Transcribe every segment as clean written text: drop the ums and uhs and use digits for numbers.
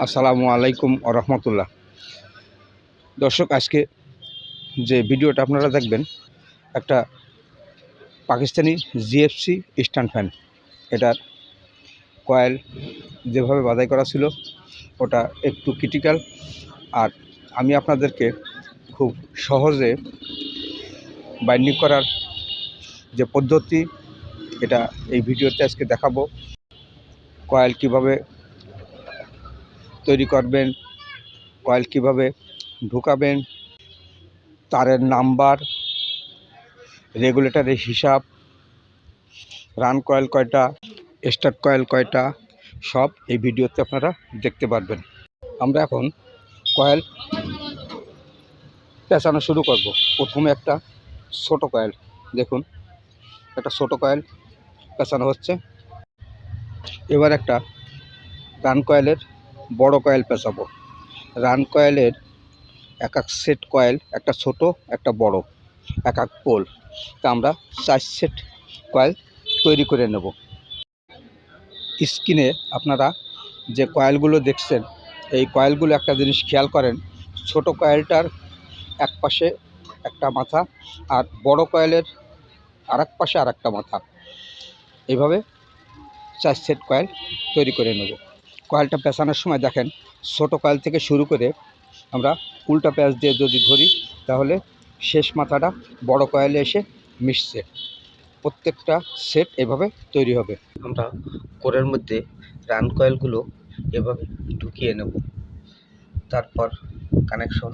আসসালামু আলাইকুম ওয়া রাহমাতুল্লাহ। দর্শক, আজকে যে ভিডিওটা আপনারা দেখবেন, একটা পাকিস্তানি জিএফসি স্ট্যান্ড ফ্যান। এটার কয়েল যেভাবে বাঁধাই করা ছিল ওটা একটু ক্রিটিক্যাল, আর আমি আপনাদেরকে খুব সহজে বাইন্ডিং করার যে পদ্ধতি, এটা এই ভিডিওতে আজকে দেখাবো। কয়েল কিভাবে তৈরি করবেন, কয়েল কিভাবে ঢুকাবেন, তারের নাম্বার, রেগুলেটরের হিসাব, রান কয়েল কয়টা, স্টার্ট কয়েল কয়টা, সব এই ভিডিওতে আপনারা দেখতে পারবেন। আমরা এখন কয়েল পেঁচানো শুরু করব। প্রথমে একটা ছোট কয়েল, দেখুন একটা ছোট কয়েল পেঁচানো হচ্ছে। এবার একটা রান কয়েলের বড় কয়েল পেঁচাবো। রান কয়েলের এক এক সেট কয়েল, একটা ছোট একটা বড়, এক এক পোল। তা আমরা 4 সেট কয়েল তৈরি করে নেব। স্ক্রিনে আপনারা যে কয়েলগুলো দেখছেন, এই কয়েলগুলো একটা জিনিস খেয়াল করেন, ছোট কয়েলটার এক পাশে একটা মাথা আর বড় কয়েলের আর এক পাশে আর একটা মাথা। এইভাবে 4 সেট কয়েল তৈরি করে নেব। কয়েলটা পেঁচানোর সময় দেখেন, ছোট কয়েল থেকে শুরু করে আমরা উল্টা প্যাঁচ দিয়ে যদি ধরি, তাহলে শেষ মাথাটা বড় কয়েলে এসে মিশছে। প্রত্যেকটা সেট এভাবে তৈরি হবে। আমরা কোরের মধ্যে রান কয়েলগুলো এভাবে ঢুকিয়ে নেব। তারপর কানেকশন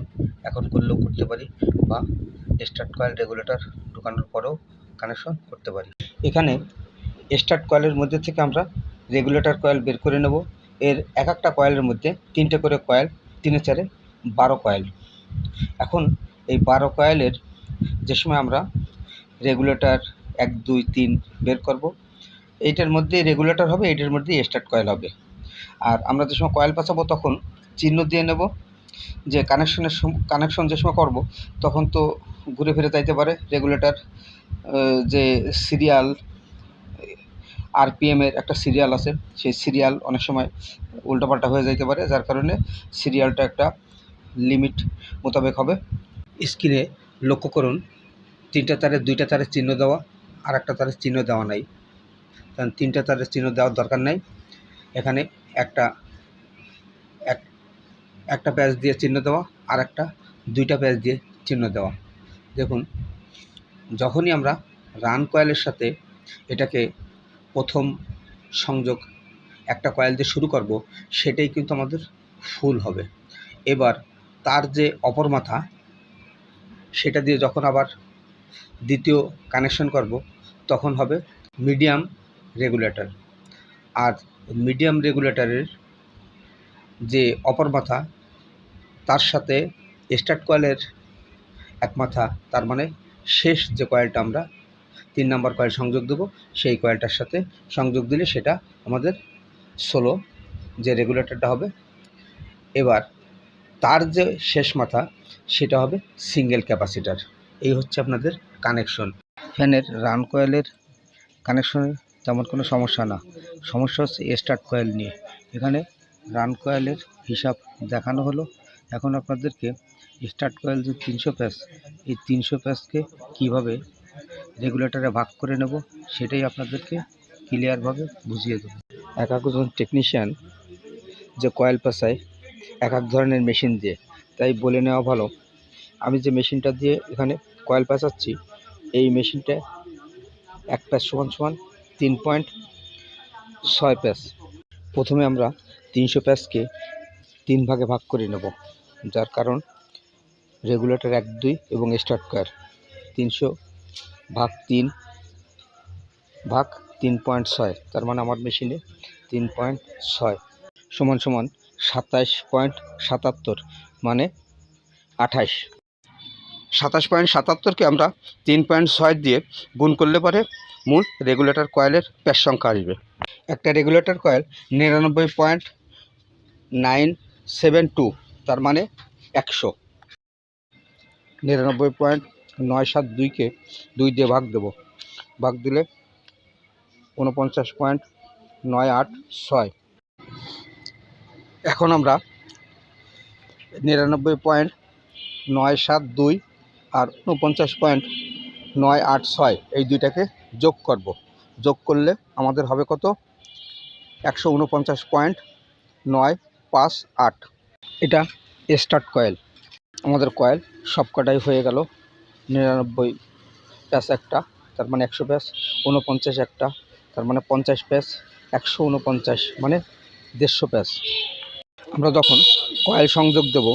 এখন করলেও করতে পারি, বা স্টার্ট কয়েল রেগুলেটর ঢোকানোর পরেও কানেকশন করতে পারি। এখানে স্টার্ট কয়েলের মধ্যে থেকে আমরা রেগুলেটর কয়েল বের করে নেব। এর এক একটা কয়েলের মধ্যে 3টে করে কয়েল, 3 এ 4 12 কয়েল। এখন এই 12 কয়েলের যে সময় আমরা রেগুলেটর 1 2 3 বের করব, এইটার মধ্যে রেগুলেটর হবে, এইটার মধ্যে স্টার্ট কয়েল হবে। আর আমরা যে সময় কয়েল পেঁচাবো তখন চিহ্ন দিয়ে নেব, যে কানেকশন যে সময় করব তখন তো ঘুরে ফিরে যাইতে পারে। রেগুলেটর যে সিরিয়াল আরপিএমের একটা সিরিয়াল আছে, সেই সিরিয়াল অনেক সময় উল্টোপাল্টা হয়ে যাইতে পারে, যার কারণে সিরিয়ালটা একটা লিমিট মোতাবেক হবে। স্ক্রিনে লক্ষ্য করুন, 3টে তারে 2টা তারের চিহ্ন দেওয়া, আর একটা তারের চিহ্ন দেওয়া নাই, কারণ 3টে তারের চিহ্ন দেওয়ার দরকার নাই। এখানে একটা প্যাচ দিয়ে চিহ্ন দেওয়া, আর একটা 2টা প্যাচ দিয়ে চিহ্ন দেওয়া। দেখুন, যখনই আমরা রান কয়েলের সাথে এটাকে প্রথম সংযোগ একটা কয়েল দিয়ে শুরু করব, সেটাই কিন্তু আমাদের ফুল হবে। এবার তার যে অপর মাথা, সেটা দিয়ে যখন আবার দ্বিতীয় কানেকশন করব, তখন হবে মিডিয়াম রেগুলেটর। আর মিডিয়াম রেগুলেটরের যে অপর মাথা, তার সাথে স্টার্ট কয়েলের এক মাথা, তার মানে শেষ যে কয়েলটা আমরা 3 নম্বর কয়েল সংযোগ দেব, সেই কয়েলটার সাথে সংযোগ দিলে সেটা আমাদের সোলো যে রেগুলেটরটা হবে। এবার তার যে শেষ মাথা, সেটা হবে সিঙ্গেল ক্যাপাসিটার। এই হচ্ছে আপনাদের কানেকশন। ফ্যানের রান কয়েলের কানেকশনের তেমন কোনো সমস্যা না, সমস্যা হচ্ছে স্টার্ট কয়েল নিয়ে। এখানে রান কয়েলের হিসাব দেখানো হলো। এখন আপনাদেরকে স্টার্ট কয়েল যে 300 প্যাচ, এই 300 প্যাচকে কীভাবে রেগুলেটরে ভাগ করে নেব, সেটাই আপনাদেরকে ক্লিয়ারভাবে বুঝিয়ে দেব। এক একজন টেকনিশিয়ান যে কয়েল পেঁচায় এক এক ধরনের মেশিন দিয়ে, তাই বলে নেওয়া ভালো। আমি যে মেশিনটা দিয়ে এখানে কয়েল পেঁচাচ্ছি, এই মেশিনটা এক প্যাচ সমান সমান 3.6 প্যাচ। প্রথমে আমরা 300 প্যাচকে 3 ভাগে ভাগ করে নেব, যার কারণ রেগুলেটর 1 2 এবং স্টার্ট কয়েল 300 ভাগ 3 ভাগ 3.6, তার মানে আমার মেশিনে 3.6 সমান সমান 27.77, মানে 28। 27.77কে আমরা 3.6 দিয়ে গুণ করলে পরে মূল রেগুলেটর কয়েলের প্যাচ সংখ্যা আসবে। একটা রেগুলেটর কয়েল 99.972, তার মানে 100। 99.972কে 2 দিয়ে ভাগ দেব, ভাগ দিলে 49.986। এখন আমরা 99.972 আর 49.986 এই দুইটাকে যোগ করব। যোগ করলে আমাদের হবে কত? 149.958। এটা স্টার্ট কয়েল। আমাদের কয়েল সবকটাই হয়ে গেল। 99 প্যাচ একটা, তার মানে 100 প্যাচ। 49 একটা, তার মানে 50 প্যাচ। 149 মানে 150 প্যাচ। আমরা যখন কয়েল সংযোগ দেব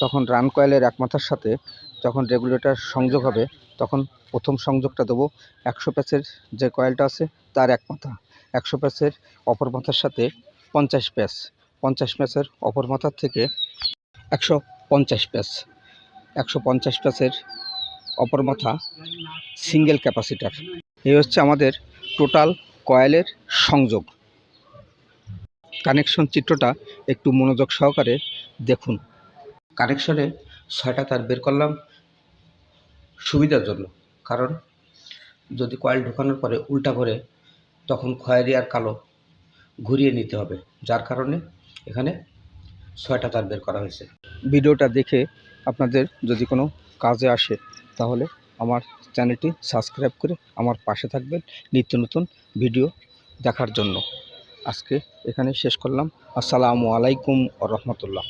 তখন রান কয়েলের এক মাথার সাথে যখন রেগুলেটর সংযোগ হবে তখন প্রথম সংযোগটা দেবো 100 প্যাচের যে কয়েলটা আছে তার এক মাথা। 100 প্যাচের অপর মাথার সাথে 50 প্যাচ। 50 প্যাচের অপর মাথার থেকে 150 প্যাচ। 150 প্যাচের অপর মাথা সিঙ্গেল ক্যাপাসিটার। এই হচ্ছে আমাদের টোটাল কয়েলের সংযোগ। কানেকশন চিত্রটা একটু মনোযোগ সহকারে দেখুন। কানেকশনে 6টা তার বের করলাম সুবিধার জন্য, কারণ যদি কয়েল ঢোকানোর পরে উল্টা করে তখন খয়েরি আর কালো ঘুরিয়ে নিতে হবে, যার কারণে এখানে 6টা তার বের করা হয়েছে। ভিডিওটা দেখে আপনাদের যদি কোনো কাজে আসে তাহলে আমার চ্যানেলটি সাবস্ক্রাইব করে আমার পাশে থাকবেন নিত্য নতুন ভিডিও দেখার জন্য। আজকে এখানে শেষ করলাম। আসসালামু আলাইকুম ওয়া রাহমাতুল্লাহ।